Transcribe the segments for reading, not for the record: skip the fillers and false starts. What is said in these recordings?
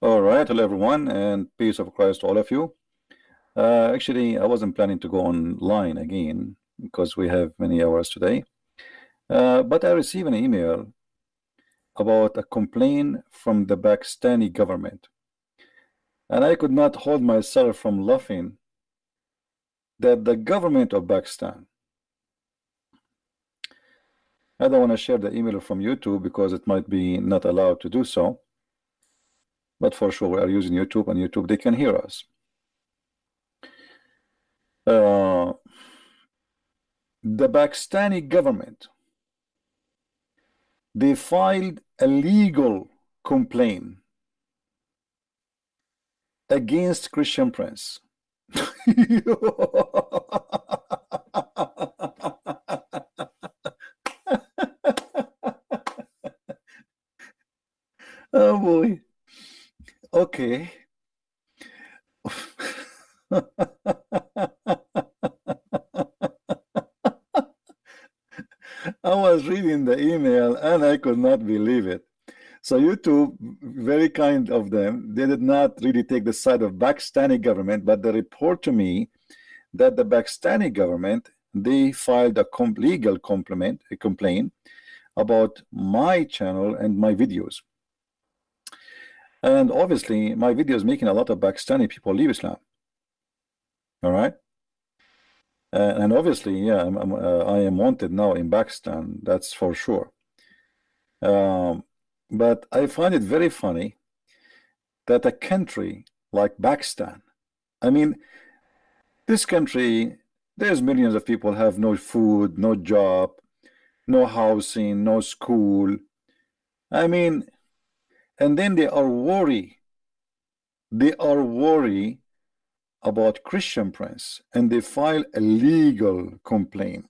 All right, hello everyone, and peace of Christ to all of you. Actually, I wasn't planning to go online again because we have many hours today. But I received an email about a complaint from the Pakistani government, and I could not hold myself from laughing that the government of Pakistan. I don't want to share the email from YouTube because it might be not allowed to do so. But for sure, we are using YouTube, and YouTube, they can hear us. The Pakistani government, they filed a legal complaint against Christian Prince. Oh boy. Okay. I was reading the email and I could not believe it. So YouTube, very kind of them, they did not really take the side of Pakistani government, but they report to me that the Pakistani government, they filed a legal complaint about my channel and my videos. And obviously, my video is making a lot of Pakistani people leave Islam. All right. And obviously, yeah, I am wanted now in Pakistan. That's for sure. But I find it very funny that a country like Pakistan, I mean, this country, there's millions of people have no food, no job, no housing, no school. I mean, and then they are worried about Christian Prince, and they file a legal complaint.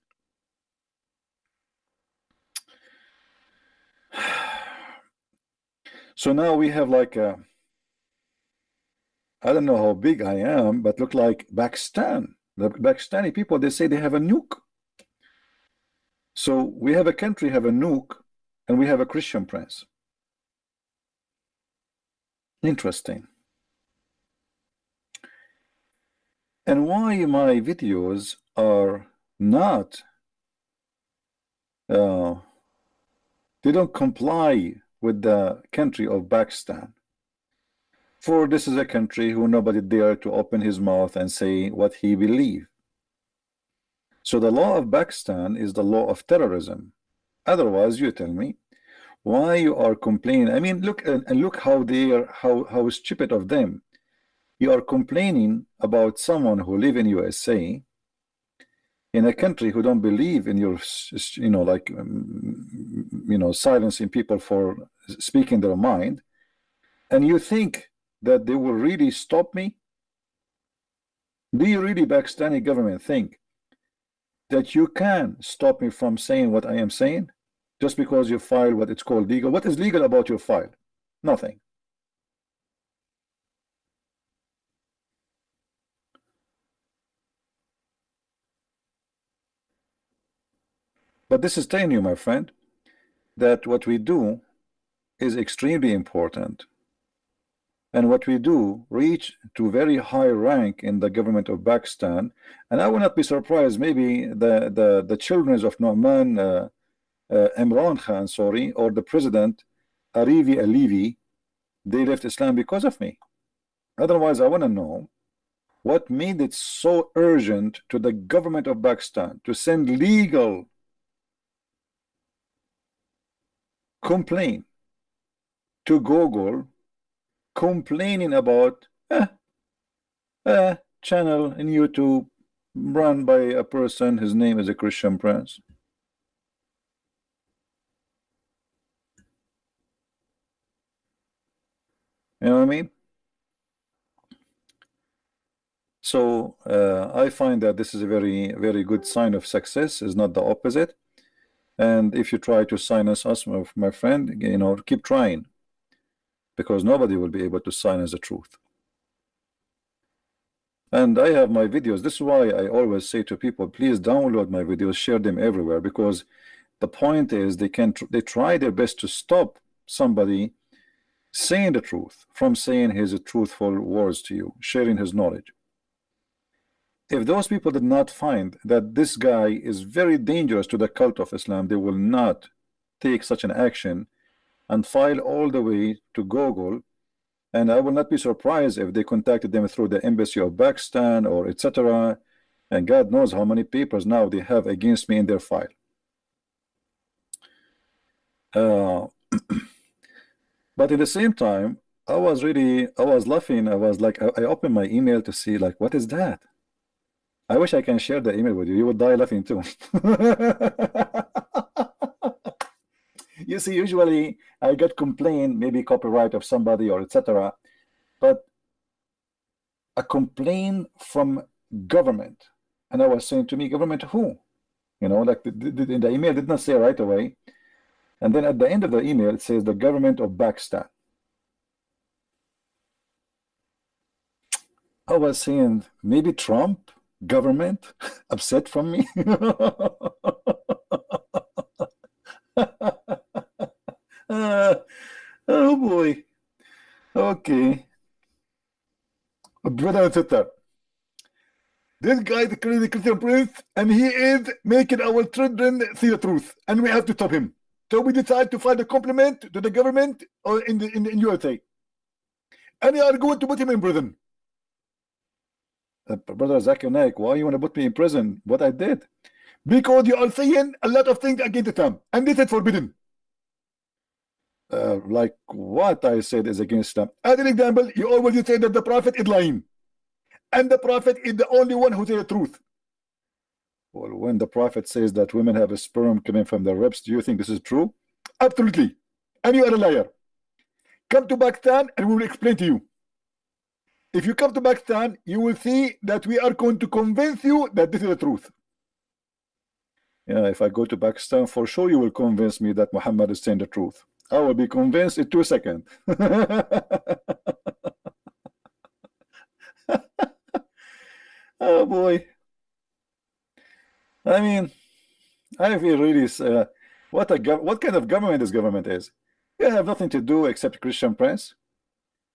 So now we have like a, I don't know how big I am, but look like Pakistan. The Pakistani people, they say they have a nuke. So we have a country have a nuke, and we have a Christian Prince. Interesting. And why my videos are not, they don't comply with the country of Pakistan. For this is a country who nobody dare to open his mouth and say what he believes. So the law of Pakistan is the law of terrorism. Otherwise, you tell me why you are complaining. I mean, look and look how they are, how stupid of them. You are complaining about someone who live in USA, in a country who don't believe in your, you know, like, you know, silencing people for speaking their mind, and you think that they will really stop me? Do you really, Pakistani government, think that you can stop me from saying what I am saying just because you file what it's called legal? What is legal about your file? Nothing. But this is telling you, my friend, that what we do is extremely important, and what we do reach to very high rank in the government of Pakistan. And I will not be surprised, maybe the children of Nu'man, Imran Khan, sorry, or the president Alivi, they left Islam because of me. Otherwise, I want to know what made it so urgent to the government of Pakistan to send legal complaint to Google, complaining about a channel in YouTube run by a person, his name is a Christian Prince. You know what I mean? So I find that this is a very, very good sign of success, is not the opposite. And if you try to silence us, my friend, you know, keep trying, because nobody will be able to silence the truth. And I have my videos. This is why I always say to people, please download my videos, share them everywhere, because the point is they try their best to stop somebody saying the truth from saying his truthful words to you, sharing his knowledge. If those people did not find that this guy is very dangerous to the cult of Islam, they will not take such an action and file all the way to Google. And I will not be surprised if they contacted them through the embassy of Pakistan or etc. And God knows how many papers now they have against me in their file. But at the same time, I was laughing. I was like, I opened my email to see, like, what is that? I wish I can share the email with you. You would die laughing too. You see, usually I get complaint, maybe copyright of somebody or etc. But a complaint from government, and I was saying to me, government who? You know, like the email did not say right away. And then at the end of the email, it says the government of Pakistan. I was saying, maybe Trump government upset from me. Oh boy. Okay. Brother and sister, this guy is the Christian prince, and he is making our children see the truth, and we have to stop him. So we decide to file a complaint to the government or in USA, and they are going to put him in prison. Brother Zakir Naik, why you want to put me in prison? What I did? Because you are saying a lot of things against Islam, and this is forbidden. Like what I said is against Islam. As an example, you always say that the Prophet is lying, and the Prophet is the only one who says the truth. Well, when the Prophet says that women have a sperm coming from their ribs, do you think this is true? Absolutely. And you are a liar. Come to Pakistan and we will explain to you. If you come to Pakistan, you will see that we are going to convince you that this is the truth. Yeah, if I go to Pakistan, for sure you will convince me that Muhammad is saying the truth. I will be convinced in 2 seconds. Oh boy. I mean, I feel really what kind of government this government is. You have nothing to do except Christian Prince.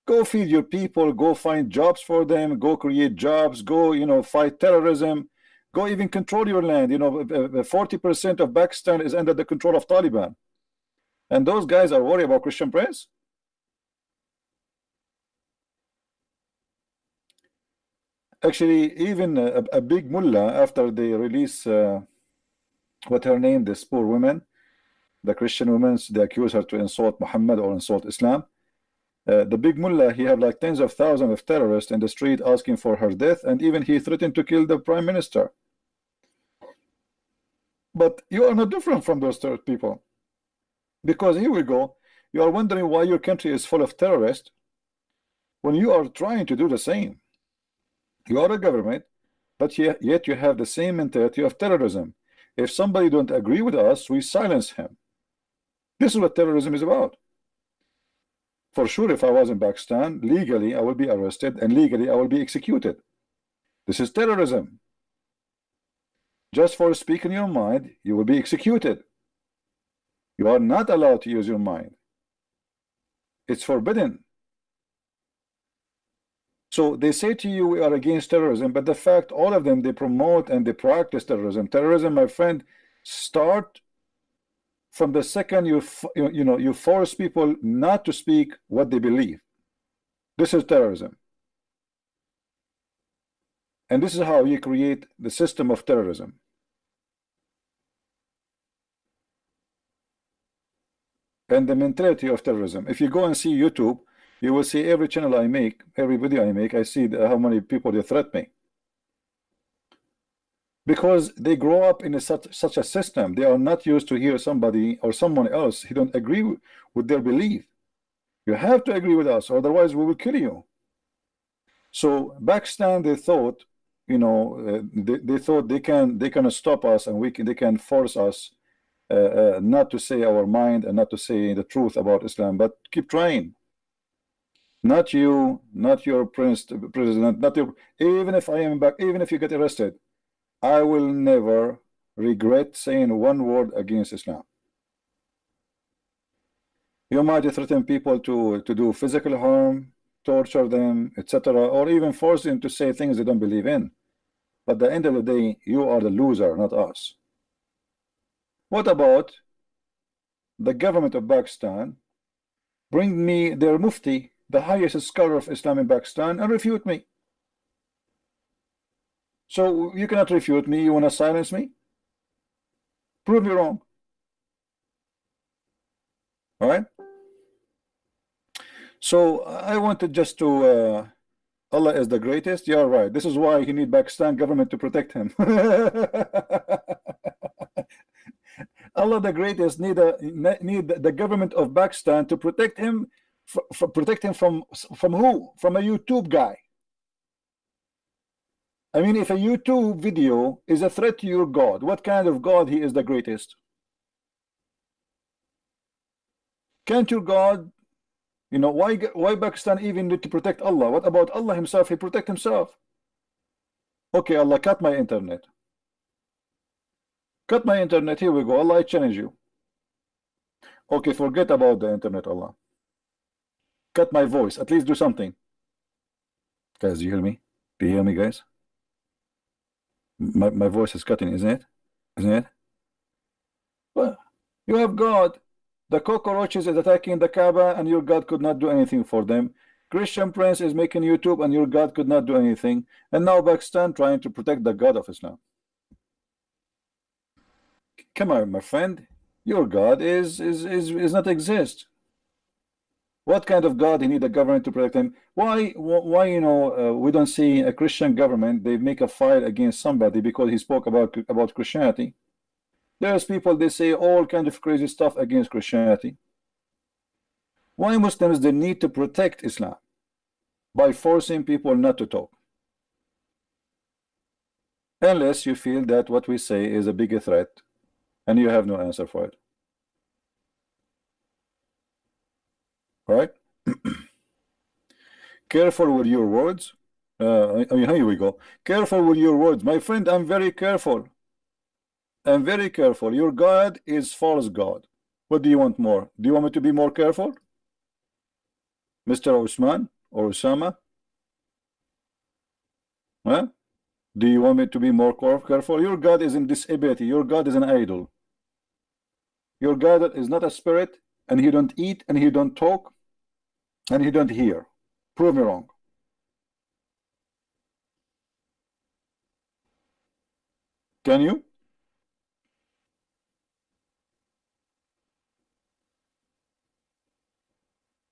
Go feed your people, go find jobs for them, go create jobs, go, you know, fight terrorism, go even control your land. You know, 40% of Pakistan is under the control of Taliban. And those guys are worried about Christian Prince? Actually, even a big mullah, after they release, what her name, this poor woman, the Christian woman, they accuse her to insult Muhammad or insult Islam. The big mullah, he had like tens of thousands of terrorists in the street asking for her death, and even he threatened to kill the prime minister. But you are not different from those people, because here we go, you are wondering why your country is full of terrorists when you are trying to do the same. You are a government, but yet you have the same mentality of terrorism. If somebody don't agree with us, we silence him. This is what terrorism is about. For sure, if I was in Pakistan, legally I will be arrested and legally I will be executed. This is terrorism. Just for speaking your mind, you will be executed. You are not allowed to use your mind. It's forbidden. So they say to you, we are against terrorism, but the fact, all of them, they promote and they practice terrorism. Terrorism, my friend, start from the second you force people not to speak what they believe. This is terrorism. And this is how you create the system of terrorism. And the mentality of terrorism. If you go and see YouTube, you will see every channel I make, every video I make, I see how many people they threaten me. Because they grow up in such a system. They are not used to hear somebody or someone else who don't agree with their belief. You have to agree with us, otherwise we will kill you. So Pakistan, they thought, you know, they thought they can stop us, and they can force us not to say our mind and not to say the truth about Islam, but keep trying. Not you, not your president, not your, even if I am back, even if you get arrested, I will never regret saying one word against Islam. You might threaten people to do physical harm, torture them, etc., or even force them to say things they don't believe in. But at the end of the day, you are the loser, not us. What about the government of Pakistan? Bring me their mufti, the highest scholar of Islam in Pakistan, and refute me. So you cannot refute me. You want to silence me? Prove me wrong. All right. So I wanted just to Allah is the greatest. You're right. This is why he need Pakistan government to protect him. Allah the greatest need the government of Pakistan to protect him. Protect him from who? From a YouTube guy. I mean, if a YouTube video is a threat to your God, what kind of God he is the greatest? Can't your God, you know, why Pakistan even need to protect Allah? What about Allah himself? He protect himself. Okay, Allah, cut my internet. Cut my internet. Here we go. Allah, I challenge you. Okay, forget about the internet, Allah. Cut my voice. At least do something. Guys, do you hear me? Do you hear me, guys? My voice is cutting, isn't it? Isn't it? Well, you have God. The cockroaches is attacking the Kaaba, and your God could not do anything for them. Christian Prince is making YouTube, and your God could not do anything. And now Pakistan trying to protect the God of Islam. Come on, my friend. Your God is not exist. What kind of God he need a government to protect him? Why you know we don't see a Christian government they make a fight against somebody because he spoke about Christianity? There's people they say all kind of crazy stuff against Christianity. Why Muslims they need to protect Islam by forcing people not to talk? Unless you feel that what we say is a bigger threat and you have no answer for it. Right? Careful with your words. Here we go. Careful with your words. My friend, I'm very careful. I'm very careful. Your God is false God. What do you want more? Do you want me to be more careful? Mr. Usman or Osama? Huh? Do you want me to be more careful? Your God is in disability. Your God is an idol. Your God is not a spirit, and he don't eat, and he don't talk, and he don't hear. Prove me wrong. Can you?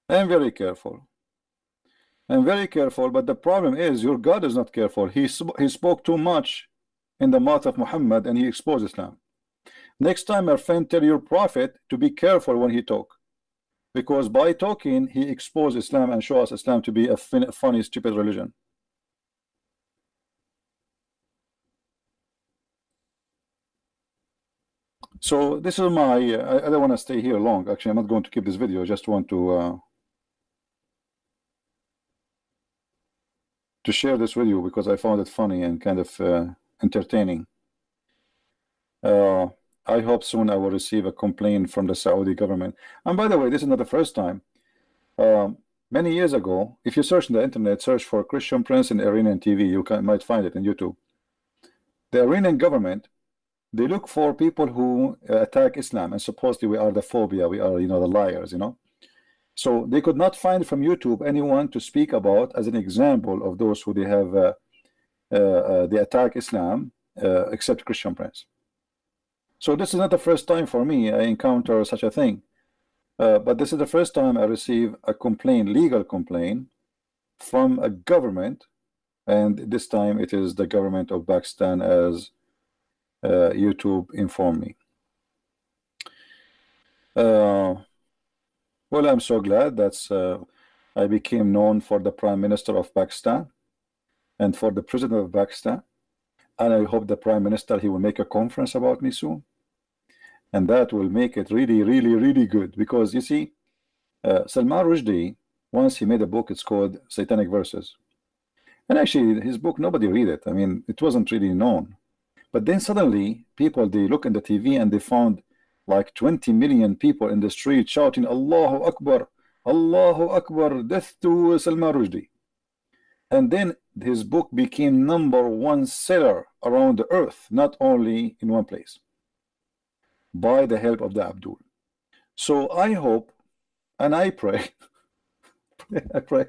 I'm very careful. I'm very careful, but the problem is your God is not careful. He spoke too much in the mouth of Muhammad, and he exposed Islam. Next time, my friend, tell your prophet to be careful when he talk, because by talking he exposed Islam and show us Islam to be a funny, stupid religion. So this is my I don't want to stay here long. Actually, I'm not going to keep this video. I just want to share this with you because I found it funny and kind of entertaining. I hope soon I will receive a complaint from the Saudi government. And by the way, this is not the first time. Many years ago, if you search in the internet, search for Christian Prince in Iranian TV, you might find it in YouTube. The Iranian government, they look for people who attack Islam, and supposedly we are the phobia, we are, you know, the liars, you know. So they could not find from YouTube anyone to speak about as an example of those who they have they attack Islam except Christian Prince. So this is not the first time for me I encounter such a thing, but this is the first time I receive a complaint, legal complaint from a government, and this time it is the government of Pakistan, as YouTube informed me. Well, I'm so glad that I became known for the Prime Minister of Pakistan and for the President of Pakistan, and I hope the Prime Minister, he will make a conference about me soon, and that will make it really, really, really good, because you see, Salman Rushdie, once he made a book. It's called Satanic Verses, and actually his book nobody read it. I mean, it wasn't really known. But then suddenly people, they look in the TV and they found like 20 million people in the street shouting Allahu Akbar, Allahu Akbar, death to Salman Rushdie. And then his book became #1 seller around the earth, not only in one place, by the help of the Abdul. So I hope and I pray, I pray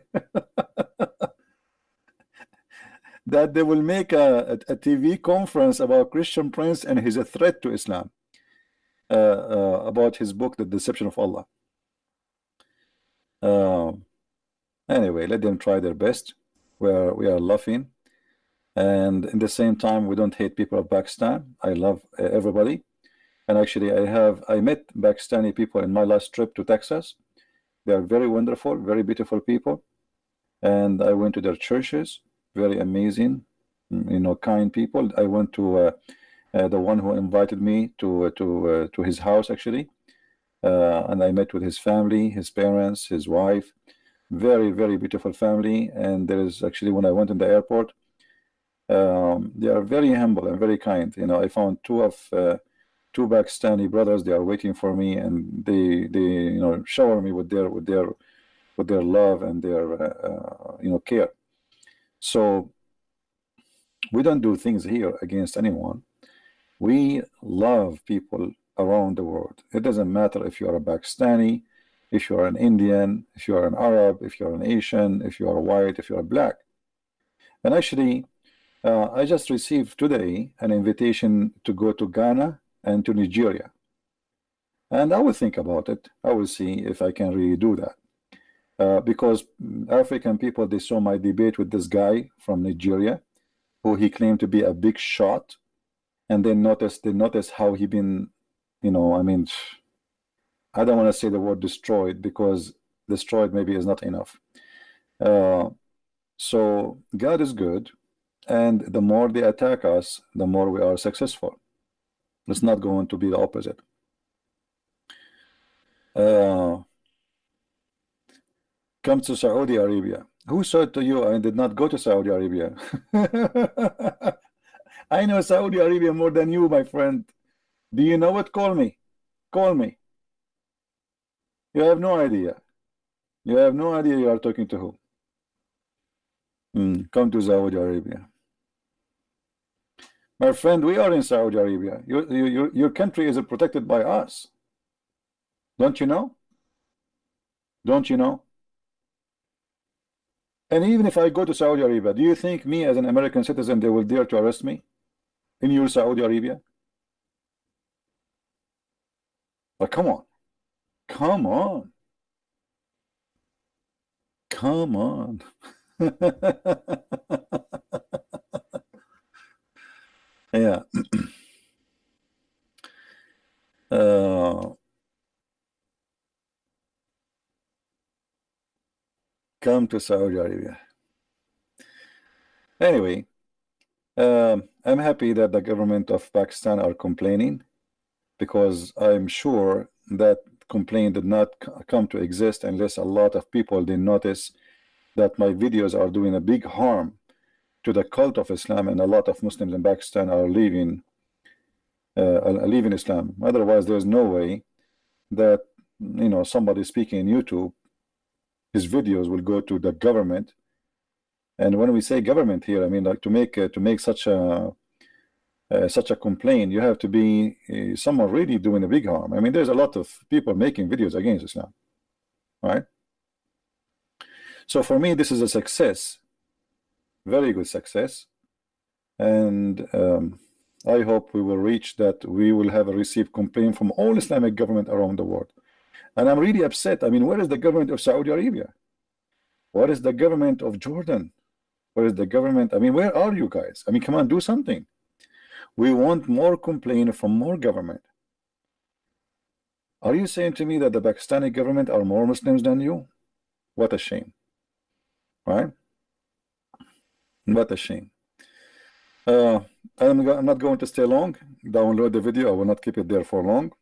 that they will make a TV conference about Christian Prince and his threat to Islam, about his book, The Deception of Allah. Anyway, let them try their best. We are laughing, and in the same time we don't hate people of Pakistan. I love everybody, and actually I met Pakistani people in my last trip to Texas. They are very wonderful, very beautiful people, and I went to their churches. Very amazing, you know, kind people. I went to the one who invited me to his house actually, and I met with his family, his parents, his wife. Very, very beautiful family. And there is actually, when I went in the airport, they are very humble and very kind. You know, I found two Pakistani brothers. They are waiting for me, and they you know, shower me with their love and their you know, care. So we don't do things here against anyone. We love people around the world. It doesn't matter if you are a Pakistani, if you are an Indian, if you are an Arab, if you are an Asian, if you are white, if you are black. And actually, I just received today an invitation to go to Ghana and to Nigeria. And I will think about it. I will see if I can really do that. Because African people, they saw my debate with this guy from Nigeria, who he claimed to be a big shot, and they noticed how he been, you know, I mean, I don't want to say the word destroyed, because destroyed maybe is not enough. So God is good, and the more they attack us, the more we are successful. It's not going to be the opposite. Come to Saudi Arabia. Who said to you I did not go to Saudi Arabia? I know Saudi Arabia more than you, my friend. Do you know it? Call me. Call me. You have no idea. You have no idea you are talking to who. Come to Saudi Arabia. My friend, we are in Saudi Arabia. Your country is protected by us. Don't you know? Don't you know? And even if I go to Saudi Arabia, do you think me as an American citizen, they will dare to arrest me in your Saudi Arabia? But come on. Come on. Come on. Yeah. Come to Saudi Arabia. Anyway, I'm happy that the government of Pakistan are complaining, because I'm sure that complaint did not come to exist unless a lot of people did notice that my videos are doing a big harm to the cult of Islam, and a lot of Muslims in Pakistan are leaving Islam. Otherwise, there's no way that, you know, somebody speaking in YouTube, his videos will go to the government. And when we say government here, I mean, like, to make such a complaint, you have to be someone really doing a big harm. I mean, there's a lot of people making videos against Islam, right? So for me, this is a success, very good success, and I hope we will reach that. We will have a received complaint from all Islamic government around the world. And I'm really upset. I mean, where is the government of Saudi Arabia? What is the government of Jordan? Where is the government? I mean, where are you guys? I mean, come on, do something. We want more complaint from more government. Are you saying to me that the Pakistani government are more Muslims than you? What a shame, right? What a shame. I'm not going to stay long. Download the video. I will not keep it there for long.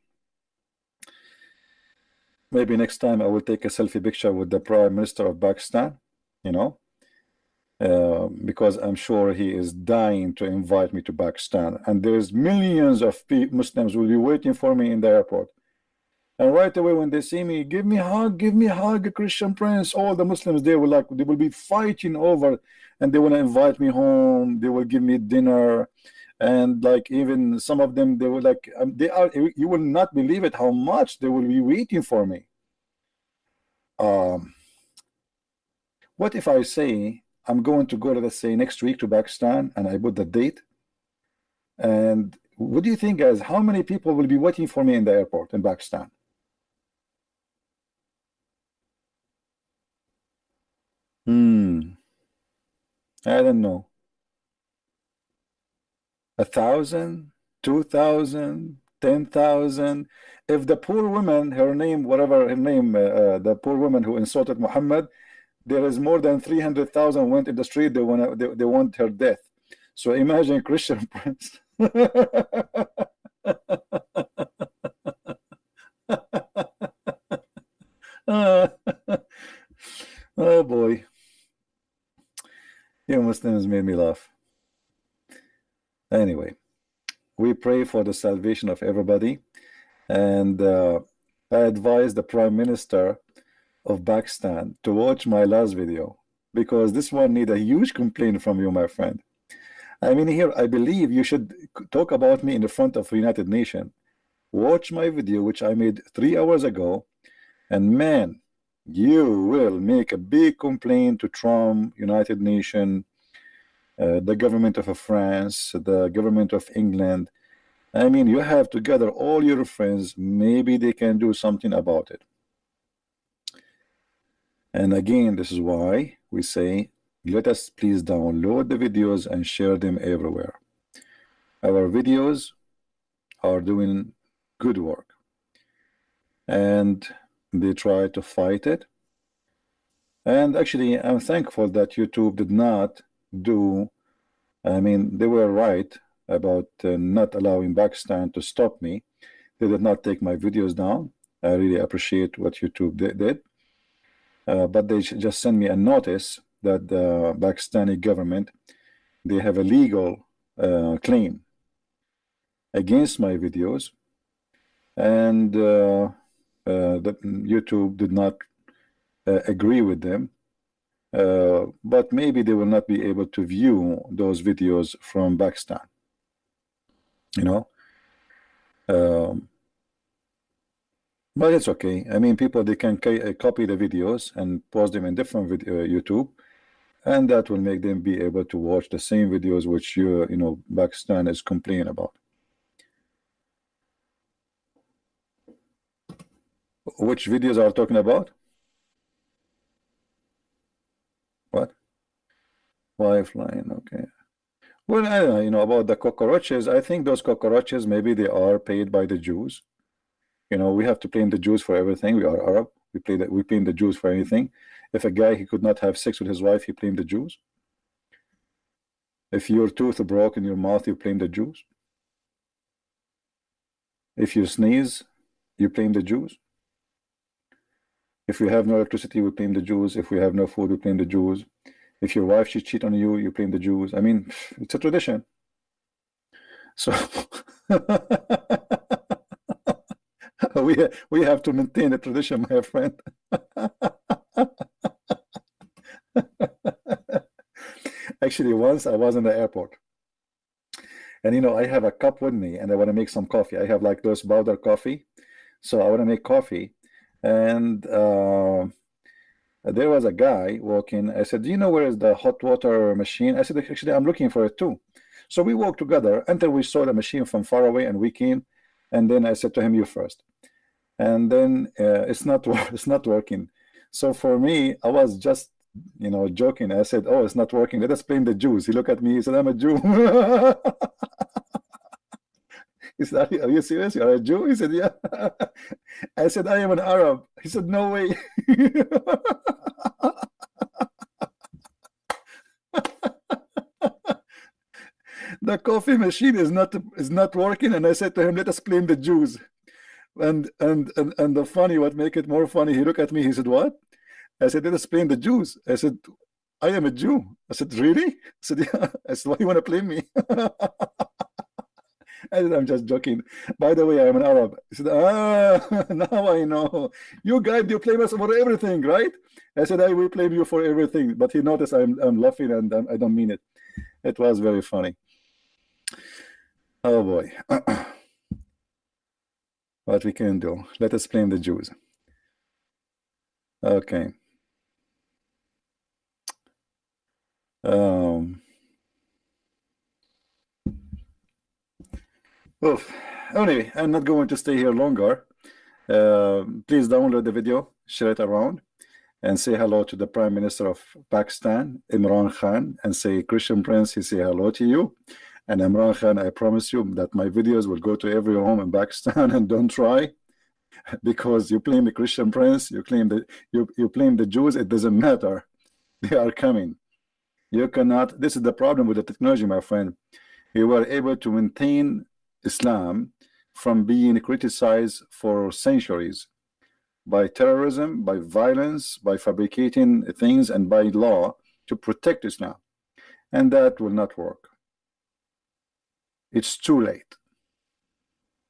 Maybe next time I will take a selfie picture with the Prime Minister of Pakistan, you know, because I'm sure he is dying to invite me to Pakistan, and there's millions of Muslims will be waiting for me in the airport. And right away when they see me, give me a hug, Christian Prince. All the Muslims there will like, they will be fighting over, and they want to invite me home. They will give me dinner, and like even some of them, they will like, they are. You will not believe it how much they will be waiting for me. What if I say I'm going to go, let's say, next week to Pakistan, and I put the date? And what do you think, guys? How many people will be waiting for me in the airport in Pakistan? I don't know. 1,000, 2,000, 10,000. If the poor woman, her name, whatever her name, the poor woman who insulted Muhammad, there is more than 300,000 went in the street. They want her death. So imagine Christian Prince. Oh boy, you Muslims made me laugh. Anyway, we pray for the salvation of everybody, and I advise the Prime Minister of Pakistan to watch my last video, because this one need a huge complaint from you, my friend. I mean, here I believe you should talk about me in the front of the United Nations. Watch my video, which I made 3 hours ago, and man, you will make a big complaint to Trump, United Nations, the government of France, the government of England. I mean, you have to gather all your friends. Maybe they can do something about it. And again, this is why we say, let us please download the videos and share them everywhere. Our videos are doing good work, and they try to fight it. And actually, I'm thankful that YouTube did not do, I mean, they were right about not allowing Pakistan to stop me. They did not take my videos down. I really appreciate what YouTube did. But they just sent me a notice that the Pakistani government, they have a legal claim against my videos, and that YouTube did not agree with them. But maybe they will not be able to view those videos from Pakistan, you know. But it's okay. I mean, people, they can copy the videos and post them in different YouTube, and that will make them be able to watch the same videos which you know, Pakistan is complaining about. Which videos are talking about? What? Lifeline, okay. Well, I don't know, you know, about the cockroaches. I think those cockroaches, maybe they are paid by the Jews. You know, we have to blame the Jews for everything. We are Arab. We blame the Jews for anything. If a guy, he could not have sex with his wife, he blamed the Jews. If your tooth broke in your mouth, you blame the Jews. If you sneeze, you blame the Jews. If we have no electricity, we blame the Jews. If we have no food, we blame the Jews. If your wife should cheat on you, you blame the Jews. I mean, it's a tradition. So we have to maintain the tradition, my friend. Actually, once I was in the airport, and you know, I have a cup with me, and I want to make some coffee. I have like those powder coffee, so I want to make coffee, and there was a guy walking. I said, "Do you know where is the hot water machine?" I said, "Actually, I'm looking for it too." So we walked together until we saw the machine from far away, and we came. And then I said to him, "You first." And then it's not working. So for me, I was just, you know, joking. I said, "Oh, it's not working. Let us blame the Jews." He looked at me. He said, "I'm a Jew." He said, "Are you serious? You are a Jew?" He said, "Yeah." I said, "I am an Arab." He said, "No way." The coffee machine is not working, and I said to him, "Let us blame the Jews." And the funny, what make it more funny, he looked at me, he said, what? I said, let us blame the Jews. I said, I am a Jew. I said, really? I said, yeah. I said, why you want to blame me? I said, I'm just joking. By the way, I'm an Arab. He said, now I know. You guys, you blame us for everything, right? I said, I will blame you for everything. But he noticed I'm laughing and I don't mean it. It was very funny. Oh boy. What we can do? Let us blame the Jews. Okay. Anyway, I'm not going to stay here longer. Please download the video, share it around, and say hello to the Prime Minister of Pakistan, Imran Khan, and say, Christian Prince, he say hello to you. And Imran Khan, I promise you that my videos will go to every home in Pakistan, and don't try, because you claim the Christian Prince, you claim the you claim the Jews, it doesn't matter. They are coming. You cannot. This is the problem with the technology, my friend. You were able to maintain Islam from being criticized for centuries by terrorism, by violence, by fabricating things, and by law to protect Islam. And that will not work. It's too late.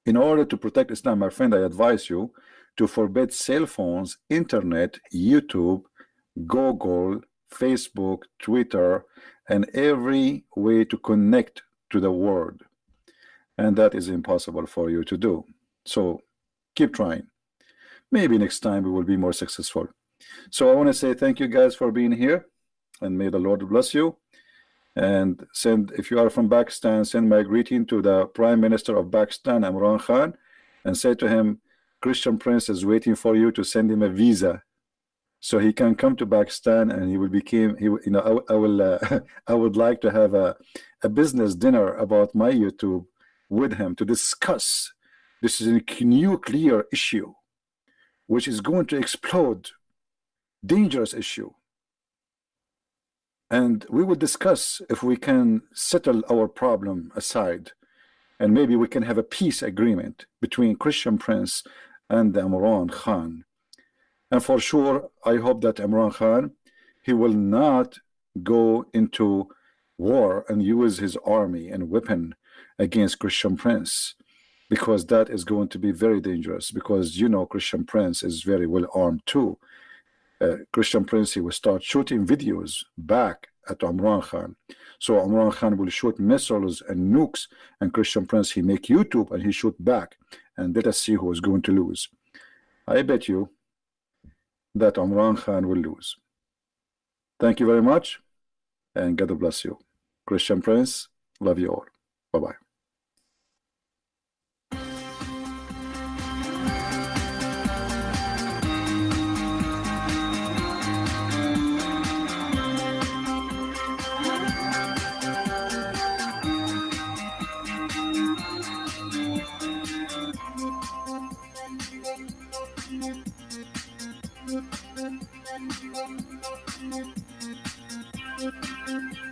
In order to protect Islam, my friend, I advise you to forbid cell phones, internet, YouTube, Google, Facebook, Twitter, and every way to connect to the world. And that is impossible for you to do. So keep trying. Maybe next time we will be more successful. So I want to say thank you guys for being here, and may the Lord bless you. And send, if you are from Pakistan, send my greeting to the Prime Minister of Pakistan, Imran Khan, and say to him, Christian Prince is waiting for you to send him a visa so he can come to Pakistan, and he will become, you know, I will I would like to have a business dinner about my YouTube with him to discuss. This is a nuclear issue which is going to explode, dangerous issue. And we will discuss if we can settle our problem aside, and maybe we can have a peace agreement between Christian Prince and Imran Khan. And for sure, I hope that Imran Khan, he will not go into war and use his army and weapon against Christian Prince, because that is going to be very dangerous, because you know Christian Prince is very well armed too. Christian Prince, he will start shooting videos back at Imran Khan. So Imran Khan will shoot missiles and nukes, and Christian Prince, he make YouTube and he shoot back. And let us see who is going to lose. I bet you that Imran Khan will lose. Thank you very much, and God bless you. Christian Prince, love you all. Bye-bye. Thank you.